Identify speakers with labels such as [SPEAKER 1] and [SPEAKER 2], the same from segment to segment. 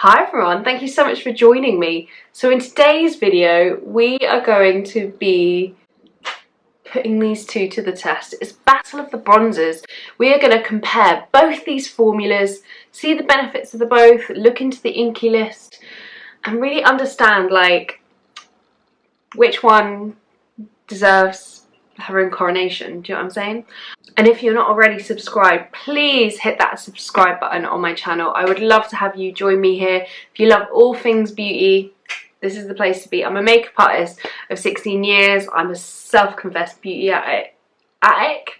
[SPEAKER 1] Hi everyone, thank you so much for joining me. So in today's video we are going to be putting these two to the test. It's Battle of the Bronzers. We are going to compare both these formulas, see the benefits of the both, look into the Inky list and really understand like which one deserves her own coronation. Do you know what I'm saying? And if you're not already subscribed, please hit that subscribe button on my channel. I would love to have you join me here. If you love all things beauty, this is the place to be. I'm a makeup artist of 16 years. I'm a self-confessed beauty addict.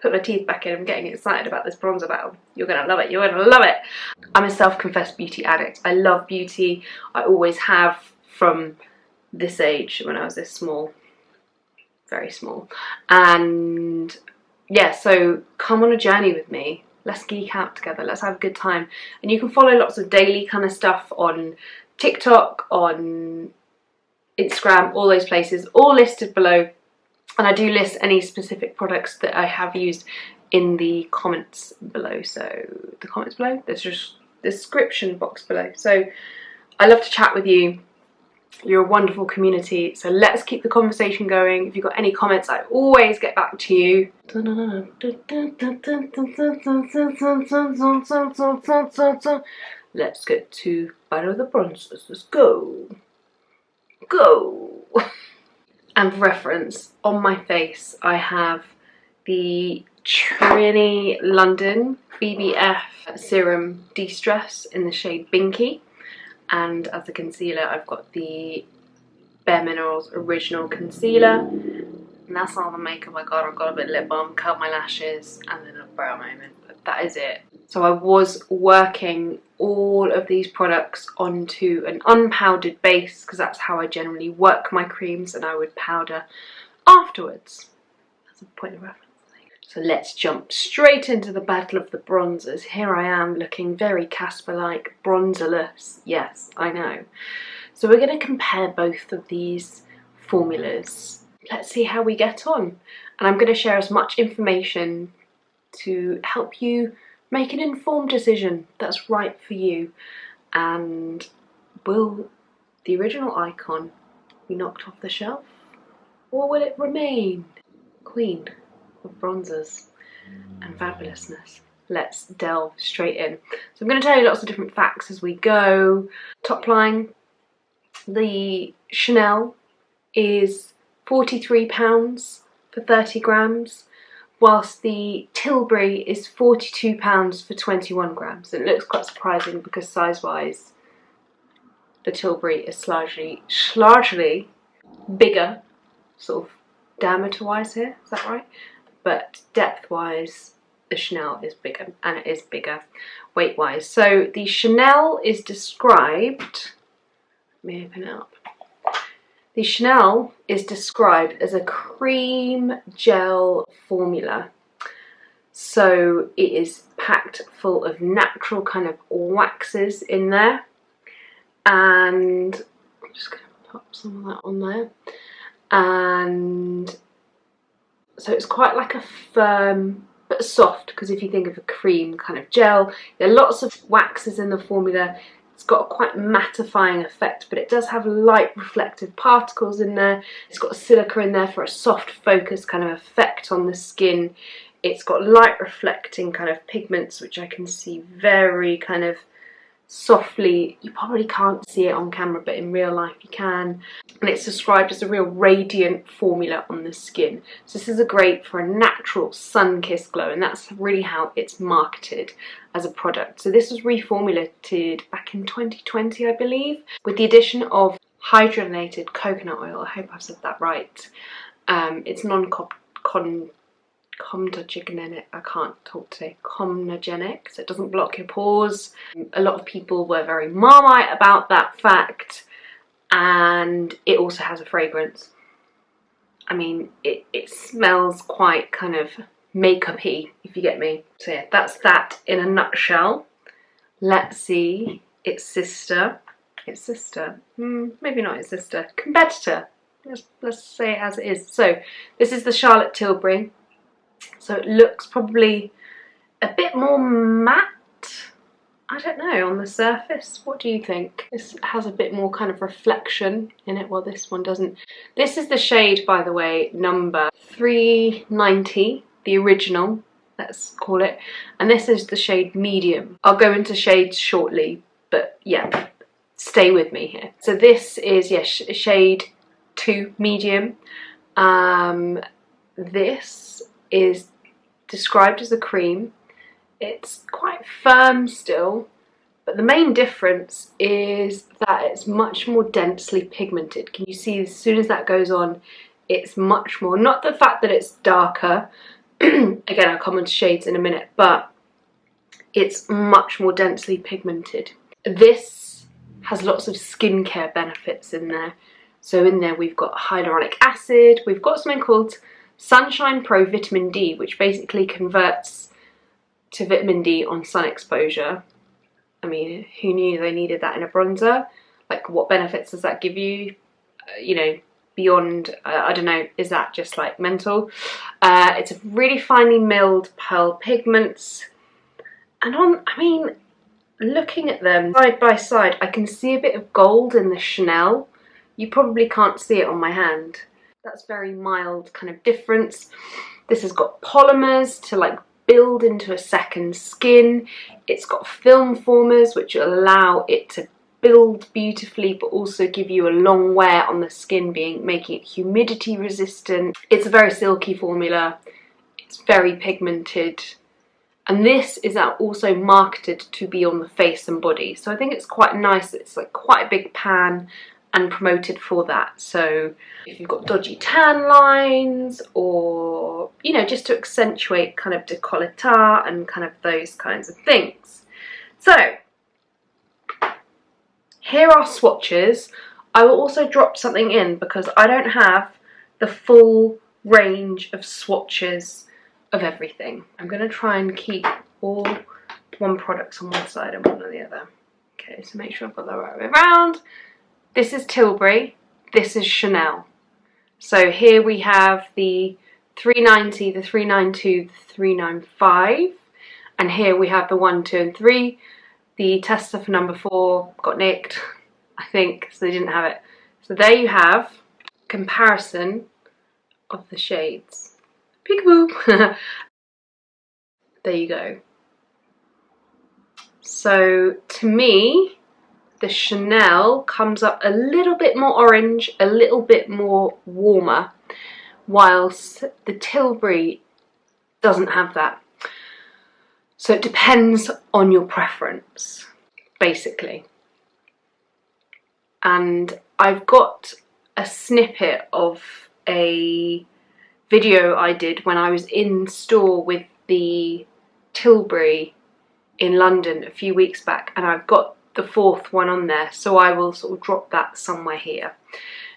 [SPEAKER 1] Put my teeth back in. I'm getting excited about this bronzer battle. You're gonna love it. You're gonna love it. I'm a self-confessed beauty addict. I love beauty. I always have from this age when I was this small. Very small. And yeah, so come on a journey with me. Let's geek out together. Let's have a good time. And you can follow lots of daily kind of stuff on TikTok, on Instagram, all those places, all listed below. And I do list any specific products that I have used in the comments below. So the comments below, there's just description box below. So I love to chat with you. You're a wonderful community, so let's keep the conversation going. If you've got any comments, I always get back to you. Let's get to Battle of the Bronzers. Let's go. Go. And for reference, on my face I have the Trini London BBF Serum De-Stress in the shade Binky. And as a concealer I've got the Bare Minerals Original Concealer, and that's all the makeup I got. I've got a bit of lip balm, curled my lashes and then a brow moment, but that is it. So I was working all of these products onto an unpowdered base because that's how I generally work my creams, and I would powder afterwards. That's a point of reference. So let's jump straight into the Battle of the Bronzers. Here I am looking very Casper-like, bronzerless. Yes, I know. So we're going to compare both of these formulas. Let's see how we get on. And I'm going to share as much information to help you make an informed decision that's right for you. And will the original icon be knocked off the shelf? Or will it remain queen of bronzers and fabulousness? Let's delve straight in. So I'm going to tell you lots of different facts as we go. Top line, the Chanel is £43 for 30 grams, whilst the Tilbury is £42 for 21 grams. And it looks quite surprising because size-wise the Tilbury is slightly bigger, sort of diameter-wise here, is that right? But depth-wise, the Chanel is bigger, and it is bigger weight-wise. So the Chanel is described, let me open it up. The Chanel is described as a cream gel formula. So it is packed full of natural kind of waxes in there. And I'm just going to pop some of that on there. And so it's quite like a firm but soft, because if you think of a cream kind of gel, there are lots of waxes in the formula. It's got a quite mattifying effect, but it does have light reflective particles in there. It's got silica in there for a soft focus kind of effect on the skin. It's got light reflecting kind of pigments, which I can see very kind of softly. You probably can't see it on camera, but in real life you can. And it's described as a real radiant formula on the skin. So this is great for a natural sun-kissed glow, and that's really how it's marketed as a product. So this was reformulated back in 2020, I believe, with the addition of hydrogenated coconut oil. I hope I've said that right. It's comedogenic, I can't talk today, comedogenic, so it doesn't block your pores. A lot of people were very Marmite about that fact, and it also has a fragrance. I mean, it smells quite kind of makeup-y, if you get me. So yeah, that's that in a nutshell. Let's see its sister. Maybe not its sister, competitor. Let's say it as it is. So this is the Charlotte Tilbury. So it looks probably a bit more matte I don't know, on the surface, what do you think? This has a bit more kind of reflection in it, while this one doesn't. This is the shade, by the way, number 390, the original, let's call it, and this is the shade medium. I'll go into shades shortly, but yeah, stay with me here. So this is, yes, shade 2 medium. This is described as a cream. It's quite firm still, but the main difference is that it's much more densely pigmented. Can you see, as soon as that goes on, it's much more, not the fact that it's darker, again I'll come on to shades in a minute, but it's much more densely pigmented. This has lots of skincare benefits in there. So in there we've got hyaluronic acid, we've got something called Sunshine Pro Vitamin D, which basically converts to vitamin D on sun exposure. I mean, who knew they needed that in a bronzer? Like, what benefits does that give you? You know, beyond, I don't know, is that just like mental? It's a really finely milled pearl pigments. And I mean, looking at them side by side, I can see a bit of gold in the Chanel. You probably can't see it on my hand. That's very mild kind of difference. This has got polymers to like build into a second skin. It's got film formers which allow it to build beautifully but also give you a long wear on the skin, making it humidity resistant. It's a very silky formula. It's very pigmented. And this is also marketed to be on the face and body. So I think it's quite nice. It's like quite a big pan and promoted for that. So if you've got dodgy tan lines, or, you know, just to accentuate kind of décolleté and kind of those kinds of things. So here are swatches. I will also drop something in because I don't have the full range of swatches of everything. I'm going to try and keep all one products on one side and one on the other. Okay, so make sure I've got that right way around. This is Tilbury, this is Chanel. So here we have the 390, the 392, the 395, and here we have the 1, 2 and 3. The tester for number 4 got nicked, I think, so they didn't have it. So there you have comparison of the shades. Peekaboo! There you go. So to me, the Chanel comes up a little bit more orange, a little bit more warmer, whilst the Tilbury doesn't have that. So it depends on your preference, basically. And I've got a snippet of a video I did when I was in store with the Tilbury in London a few weeks back, and I've got the 4th one on there, so I will sort of drop that somewhere here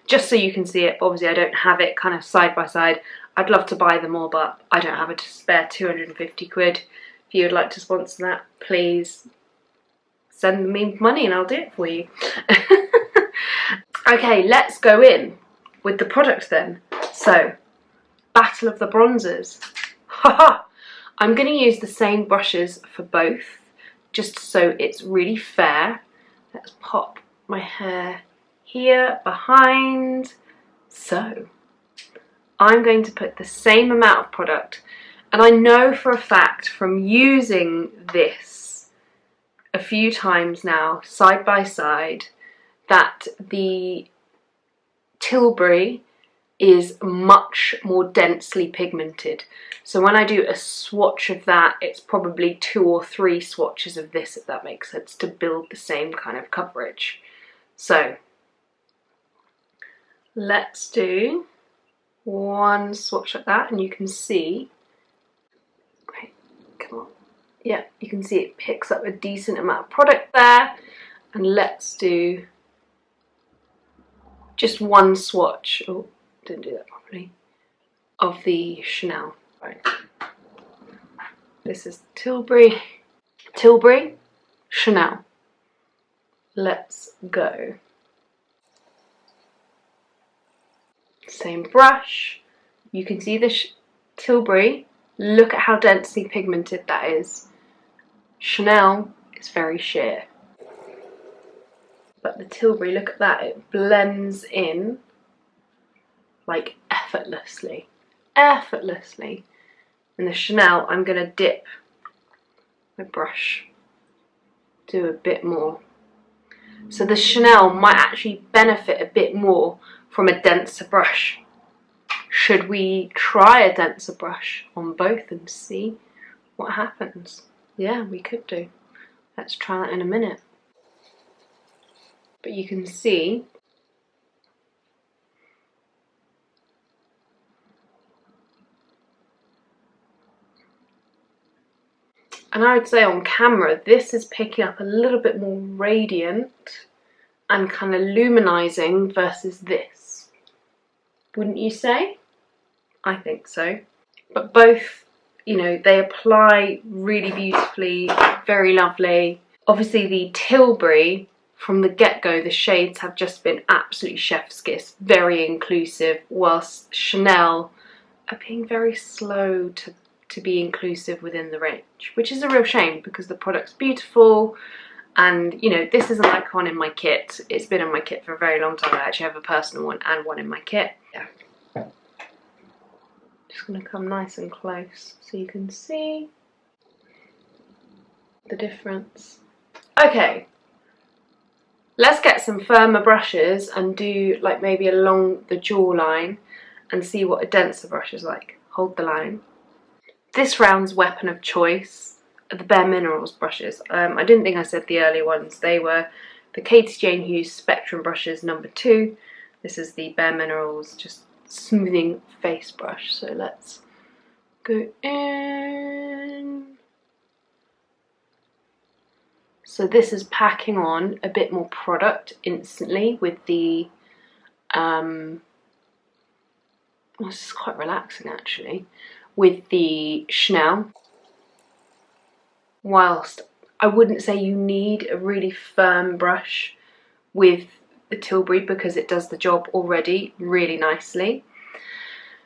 [SPEAKER 1] just so you can see it. Obviously I don't have it kind of side by side. I'd love to buy them all, but I don't have a spare 250 quid. If you would like to sponsor that, please send me money and I'll do it for you. Okay, let's go in with the products then. So, Battle of the Bronzers. Haha! I'm going to use the same brushes for both, just so it's really fair. Let's pop my hair here behind. So I'm going to put the same amount of product, and I know for a fact from using this a few times now side by side that the Tilbury is much more densely pigmented. So when I do a swatch of that, it's probably 2 or 3 swatches of this, if that makes sense, to build the same kind of coverage. So let's do one swatch like that, and you can see, right, come on, yeah, you can see it picks up a decent amount of product there. And let's do just one swatch. Oh, didn't do that properly. Of the Chanel. Right. This is Tilbury, Chanel. Let's go. Same brush. You can see the Tilbury. Look at how densely pigmented that is. Chanel It's very sheer. But the Tilbury, look at that, it blends in like effortlessly. Effortlessly. And the Chanel, I'm going to dip my brush, do a bit more. So the Chanel might actually benefit a bit more from a denser brush. Should we try a denser brush on both and see what happens? Yeah, we could do. Let's try that in a minute. But you can see and I would say on camera this is picking up a little bit more radiant and kind of luminizing versus this. Wouldn't you say? I think so. But both, you know, they apply really beautifully, very lovely. Obviously the Tilbury, from the get-go, the shades have just been absolutely chef's kiss, very inclusive, whilst Chanel are being very slow to be inclusive within the range, which is a real shame because the product's beautiful. And, you know, this is an icon in my kit. It's been in my kit for a very long time. I actually have a personal one and one in my kit. Yeah. Just going to come nice and close so you can see the difference. Okay. Let's get some firmer brushes and do like maybe along the jawline and see what a denser brush is like. Hold the line. This round's weapon of choice are the Bare Minerals brushes. I didn't think I said the early ones. They were the Katie Jane Hughes Spectrum brushes #2. This is the Bare Minerals just smoothing face brush. So let's go in. So this is packing on a bit more product instantly with the, this is quite relaxing actually, with the Chanel. Whilst I wouldn't say you need a really firm brush with the Tilbury because it does the job already really nicely.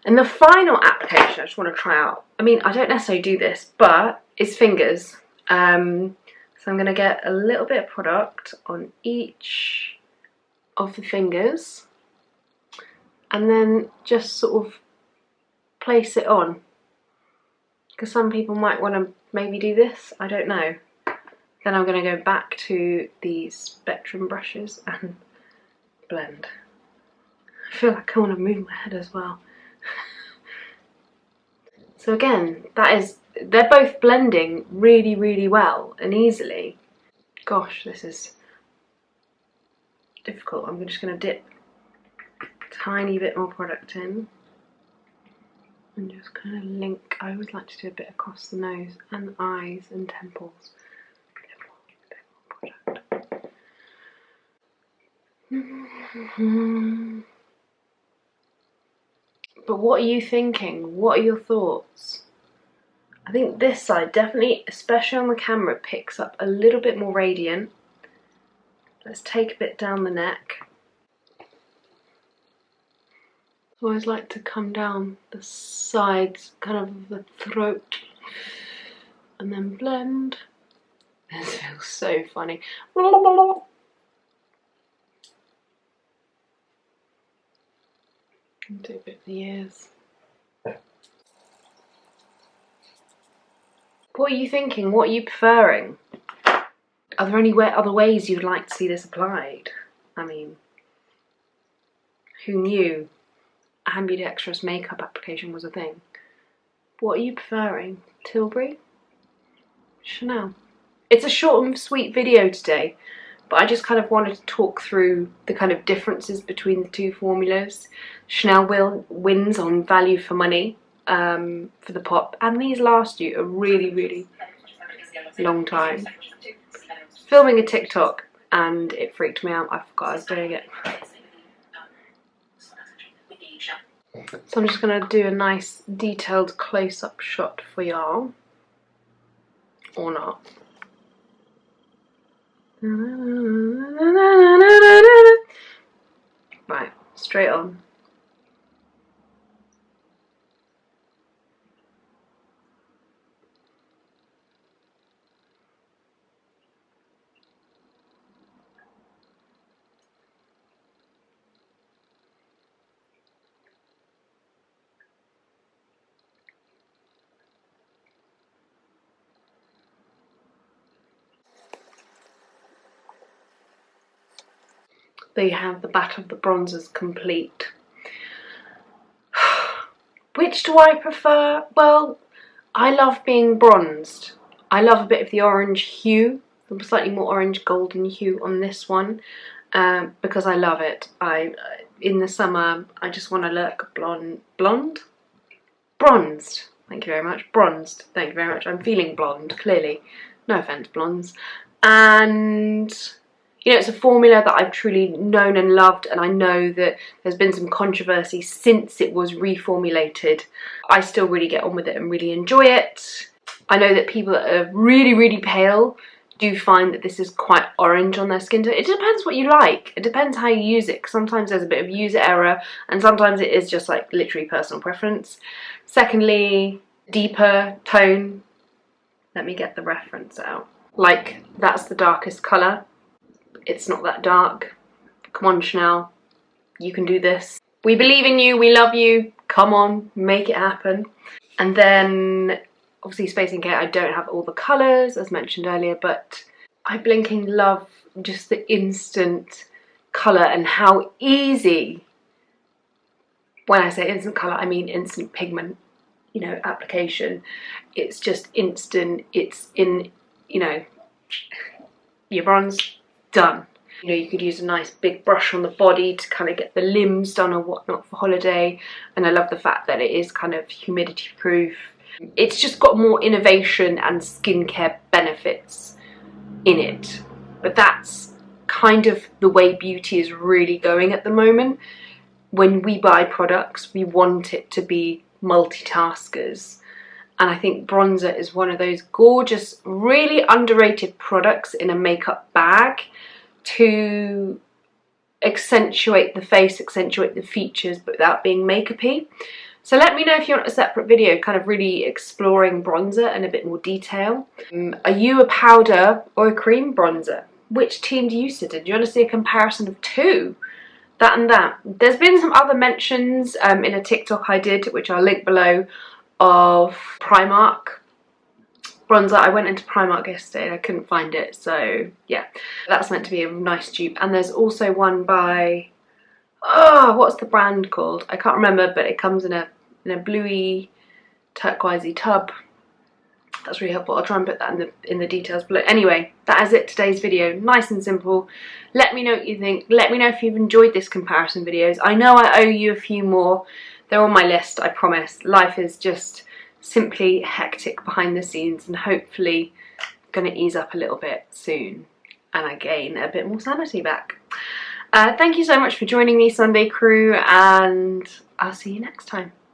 [SPEAKER 1] And the final application I just want to try out, I mean, I don't necessarily do this, but it's fingers. So I'm going to get a little bit of product on each of the fingers and then just sort of place it on. Because some people might want to maybe do this, I don't know. Then I'm going to go back to the Spectrum brushes and blend. I feel like I want to move my head as well. So again, they're both blending really, really well and easily. Gosh, this is difficult. I'm just going to dip a tiny bit more product in and just kind of link. I always like to do a bit across the nose and eyes and temples. A bit more product. But what are you thinking? What are your thoughts? I think this side definitely, especially on the camera, picks up a little bit more radiant. Let's take a bit down the neck. I always like to come down the sides, kind of the throat, and then blend. This feels so funny. Do a bit of the ears. What are you thinking? What are you preferring? Are there any other ways you'd like to see this applied? I mean, who knew ambidextrous makeup application was a thing? What are you preferring? Tilbury? Chanel? It's a short and sweet video today, but I just kind of wanted to talk through the kind of differences between the two formulas. Chanel wins on value for money for the pop, and these last you a really, really long time. Filming a TikTok and it freaked me out. I forgot I was doing it. So I'm just going to do a nice detailed close-up shot for y'all. Or not. Right, straight on. There you have the battle of the bronzers complete. Which do I prefer? Well, I love being bronzed. I love a bit of the orange hue, the slightly more orange golden hue on this one, because I love it. In the summer, I just want to look bronzed. Thank you very much. Bronzed. Thank you very much. I'm feeling blonde, clearly. No offense, blondes. And you know, it's a formula that I've truly known and loved, and I know that there's been some controversy since it was reformulated. I still really get on with it and really enjoy it. I know that people that are really, really pale do find that this is quite orange on their skin tone. It depends what you like. It depends how you use it. Sometimes there's a bit of user error, and sometimes it is just like literally personal preference. Secondly, deeper tone. Let me get the reference out. Like, that's the darkest colour. It's not that dark. Come on, Chanel. You can do this. We believe in you. We love you. Come on, make it happen. And then, obviously, Space and Care, I don't have all the colours, as mentioned earlier, but I blinking love just the instant colour and how easy, when I say instant colour, I mean instant pigment, you know, application. It's just instant. It's in, you know, your bronze, done. You know, you could use a nice big brush on the body to kind of get the limbs done or whatnot for holiday. And I love the fact that it is kind of humidity proof. It's just got more innovation and skincare benefits in it. But that's kind of the way beauty is really going at the moment. When we buy products, we want it to be multitaskers. And I think bronzer is one of those gorgeous, really underrated products in a makeup bag to accentuate the face, accentuate the features, but without being makeup-y. So let me know if you want a separate video kind of really exploring bronzer in a bit more detail. Are you a powder or a cream bronzer? Which team do you sit in? Do you want to see a comparison of two? That and that. There's been some other mentions in a TikTok I did, which I'll link below, of Primark bronzer. I went into Primark yesterday and I couldn't find it, so yeah, that's meant to be a nice dupe. And there's also one by, oh, what's the brand called? I can't remember, but it comes in a bluey, turquoisey tub. That's really helpful. I'll try and put that in the details below. Anyway, that is it, today's video. Nice and simple. Let me know what you think. Let me know if you've enjoyed this comparison videos. I know I owe you a few more. They're on my list, I promise. Life is just simply hectic behind the scenes, and hopefully going to ease up a little bit soon and I gain a bit more sanity back. Thank you so much for joining me, Sunday crew, and I'll see you next time.